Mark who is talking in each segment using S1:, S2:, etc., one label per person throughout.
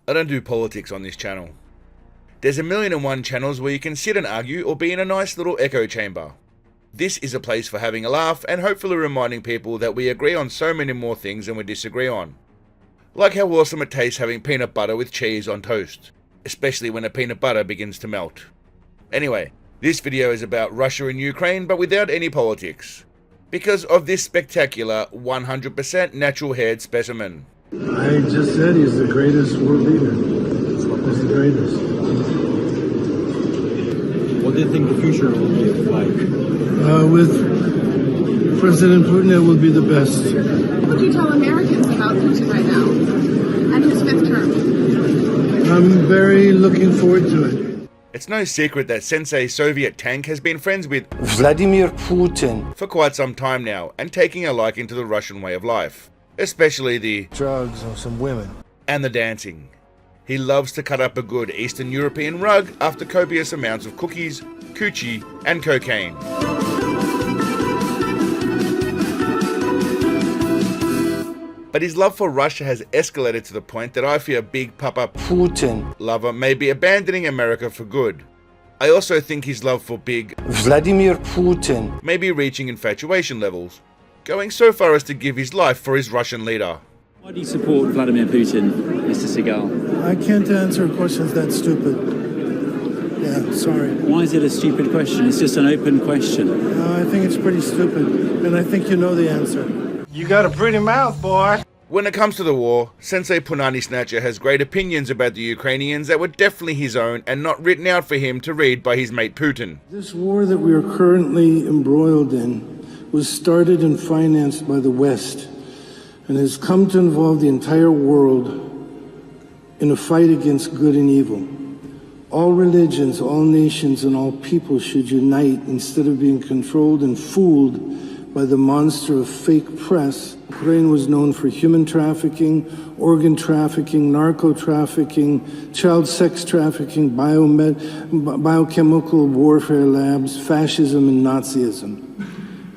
S1: I don't do politics on this channel. There's 1,000,001 channels where you can sit and argue or be in a nice little echo chamber. This is a place for having a laugh and hopefully reminding people that we agree on so many more things than we disagree on. Like how awesome it tastes having peanut butter with cheese on toast, especially when the peanut butter begins to melt. Anyway, this video is about Russia and Ukraine but without any politics, because of this spectacular 100% natural-haired specimen.
S2: I just said he's the greatest world leader. He's the greatest.
S3: What do you think the future will be like?
S2: With President Putin, it will be the best.
S4: What do you tell Americans about Putin right now and his fifth term?
S2: I'm very looking forward to it.
S1: It's no secret that Sensei Soviet Tank has been friends with
S5: Vladimir Putin
S1: for quite some time now and taking a liking to the Russian way of life, especially the
S5: drugs and some women.
S1: And the dancing. He loves to cut up a good Eastern European rug after copious amounts of cookies, coochie, and cocaine. But his love for Russia has escalated to the point that I fear Big Papa
S5: Putin
S1: lover may be abandoning America for good. I also think his love for Big
S5: Vladimir Putin
S1: may be reaching infatuation levels, going so far as to give his life for his Russian leader.
S3: Why do you support Vladimir Putin, Mr. Seagal?
S2: I can't answer questions that stupid. Yeah, sorry.
S3: Why is it a stupid question? It's just an open question.
S2: I think it's pretty stupid, and I think you know the answer. You got a pretty mouth, boy.
S1: When it comes to the war, Sensei Punani Snatcher has great opinions about the Ukrainians that were definitely his own and not written out for him to read by his mate Putin.
S2: This war that we are currently embroiled in was started and financed by the West and has come to involve the entire world in a fight against good and evil. All religions, all nations, and all people should unite instead of being controlled and fooled by the monster of fake press. Ukraine was known for human trafficking, organ trafficking, narco trafficking, child sex trafficking, biochemical warfare labs, fascism, and Nazism.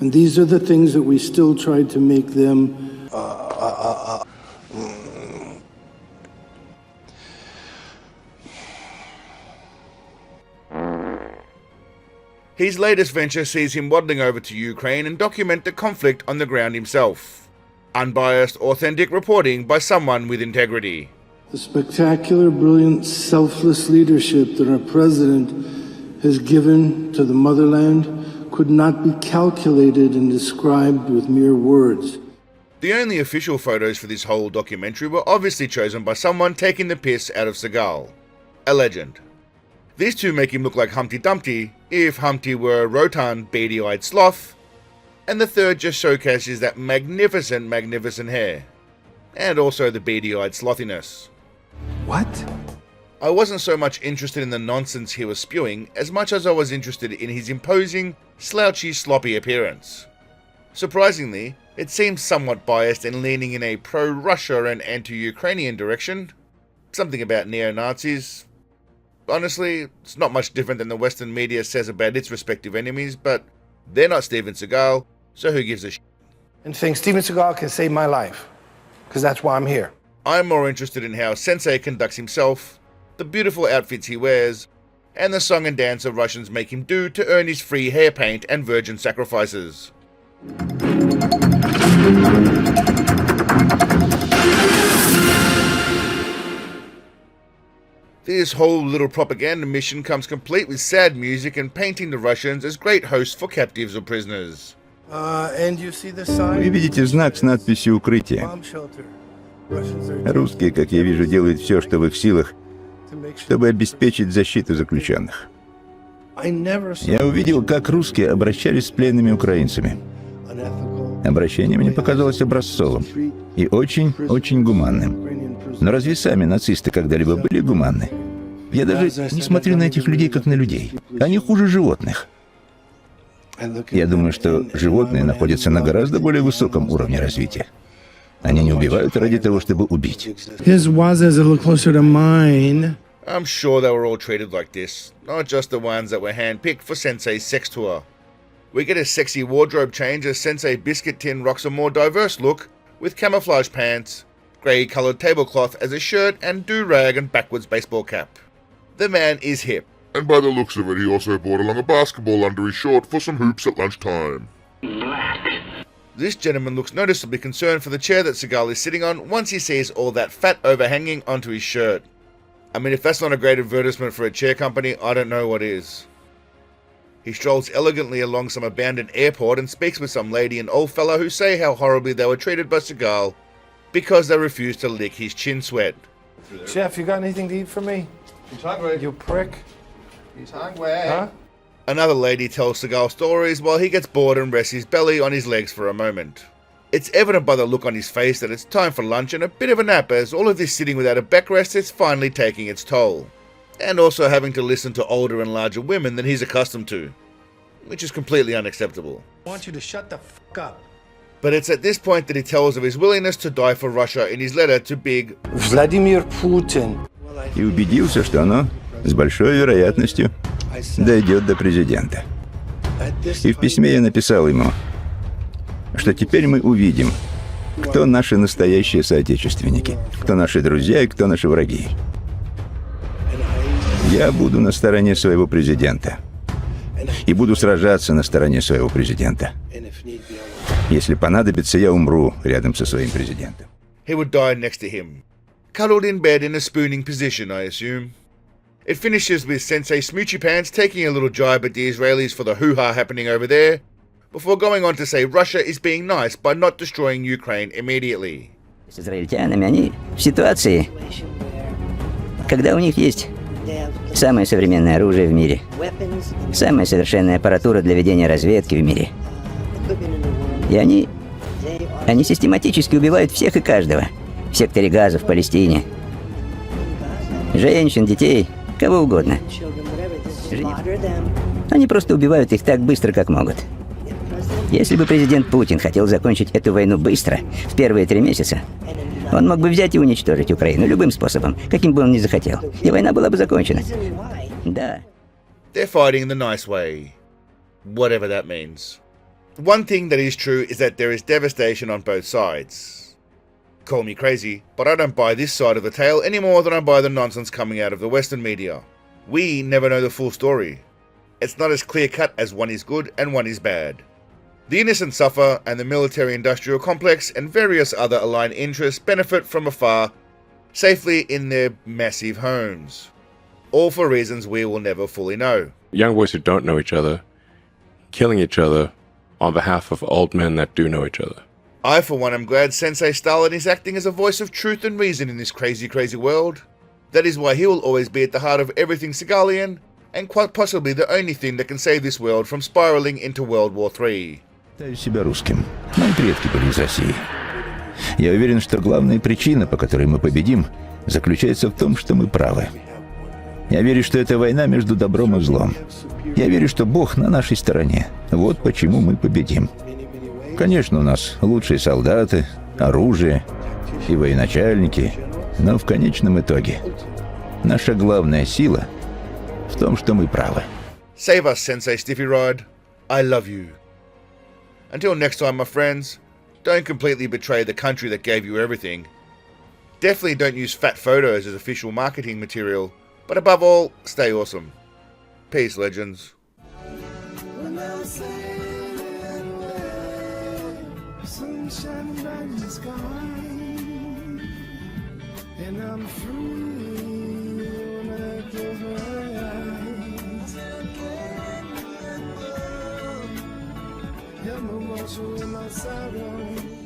S2: And these are the things that we still tried to make them
S1: His latest venture sees him waddling over to Ukraine and document the conflict on the ground himself. Unbiased, authentic reporting by someone with integrity.
S2: The spectacular, brilliant, selfless leadership that our president has given to the motherland could not be calculated and described with mere words.
S1: The only official photos for this whole documentary were obviously chosen by someone taking the piss out of Seagal, a legend. These two make him look like Humpty Dumpty if Humpty were a rotund, beady-eyed sloth, and the third just showcases that magnificent hair, and also the beady-eyed slothiness.
S5: What?
S1: I wasn't so much interested in the nonsense he was spewing as much as I was interested in his imposing, slouchy, sloppy appearance. Surprisingly, it seems somewhat biased and leaning in a pro-Russia and anti-Ukrainian direction. Something about neo-Nazis. Honestly, it's not much different than the Western media says about its respective enemies, but they're not Steven Seagal, so who gives a shit?
S5: And think Steven Seagal can save my life, because that's why I'm here.
S1: I'm more interested in how Sensei conducts himself, the beautiful outfits he wears, and the song and dance the Russians make him do to earn his free hair paint and virgin sacrifices. This whole little propaganda mission comes complete with sad music and painting the Russians as great hosts for captives or prisoners.
S2: And you see the sign?
S6: Вы видите знак с надписью «Укрытие».
S2: Bomb shelter. Russians are
S6: Русские, как я вижу, делают все, что в их силах,
S2: to make sure.
S6: чтобы обеспечить защиту заключенных.
S2: I never saw
S6: Я увидел, как русские обращались с пленными украинцами.
S2: unethical
S6: Обращение мне показалось образцовым и очень гуманным.
S2: Ukrainian prisoners.
S6: Но разве сами нацисты когда-либо были гуманны? Я даже не смотрю на этих людей как на людей. Они хуже животных. Я думаю, что животные находятся на гораздо более высоком уровне развития. Они не убивают ради того, чтобы убить.
S2: His was as a little closer to mine.
S1: I'm sure they were all treated like this, not just the ones that were handpicked for Sensei's sex tour. We get a sexy wardrobe change as Sensei Biscuit Tin rocks a more diverse look with camouflage pants, grey coloured tablecloth as a shirt and do-rag and backwards baseball cap. The man is hip.
S7: And by the looks of it, he also brought along a basketball under his short for some hoops at lunchtime.
S1: This gentleman looks noticeably concerned for the chair that Seagal is sitting on once he sees all that fat overhanging onto his shirt. I mean, if that's not a great advertisement for a chair company, I don't know what is. He strolls elegantly along some abandoned airport and speaks with some lady and old fella who say how horribly they were treated by Seagal because they refused to lick his chin sweat.
S5: Chef, you got anything to eat for me?
S8: He's hungry.
S5: You prick.
S8: He's hungry.
S5: Huh?
S1: Another lady tells Seagal stories while he gets bored and rests his belly on his legs for a moment. It's evident by the look on his face that it's time for lunch and a bit of a nap, as all of this sitting without a backrest is finally taking its toll. And also having to listen to older and larger women than he's accustomed to, which is completely unacceptable.
S5: I want you to shut the fuck up.
S1: But it's at this point that he tells of his willingness to die for Russia in his letter to Big
S5: Vladimir Putin.
S6: И убедился, что оно с большой вероятностью дойдет до президента. И в письме я написал ему, что теперь мы увидим, кто наши настоящие соотечественники, кто наши друзья и кто наши враги. Я буду на стороне своего президента. И буду сражаться на стороне своего президента. Если понадобится, я умру рядом со своим президентом.
S1: he would die next to him, cuddled in bed in a spooning position, I assume. It finishes with Sensei Smoochy Pants taking a little jibe at the Israelis for the hoo-ha happening over there, before going on to say Russia is being nice by not destroying Ukraine immediately.
S9: С израильтянами они в ситуации, когда у них есть самое современное оружие в мире, самая совершенная аппаратура для ведения разведки в мире. И они систематически убивают всех и каждого в секторе Газа, в Палестине. Женщин, детей, кого угодно. Они просто убивают их так быстро, как могут. Если бы президент Путин хотел закончить эту войну быстро, в первые 3 месяца, он мог бы взять и уничтожить Украину любым способом, каким бы он ни захотел. И война была бы закончена. Да.
S1: They're fighting the nice way, whatever that means. One thing that is true is that there is devastation on both sides. Call me crazy, but I don't buy this side of the tale any more than I buy the nonsense coming out of the Western media. We never know the full story. It's not as clear-cut as one is good and one is bad. The innocent suffer, and the military-industrial complex and various other aligned interests benefit from afar, safely in their massive homes. All for reasons we will never fully know.
S10: Young boys who don't know each other, killing each other on behalf of old men that do know each other.
S1: I, for one, am glad Sensei Stalin is acting as a voice of truth and reason in this crazy, crazy world. That is why he will always be at the heart of everything Seagalian, and quite possibly the only thing that can save this world from spiraling into World War III.
S6: Считаю себя русским. Мои предки были из России. Я уверен, что главная причина, по которой мы победим, заключается в том, что мы правы. Я верю, что это война между добром и злом. Я верю, что Бог на нашей стороне. Вот почему мы победим. Конечно, у нас лучшие солдаты, оружие и военачальники, но в конечном итоге наша главная сила в том, что мы правы.
S1: Save us, Sensei Stiffy Ride. I love you. Until next time, my friends, don't completely betray the country that gave you everything. Definitely don't use fat photos as official marketing material, but above all, stay awesome. Peace, legends.
S2: In my sorrow.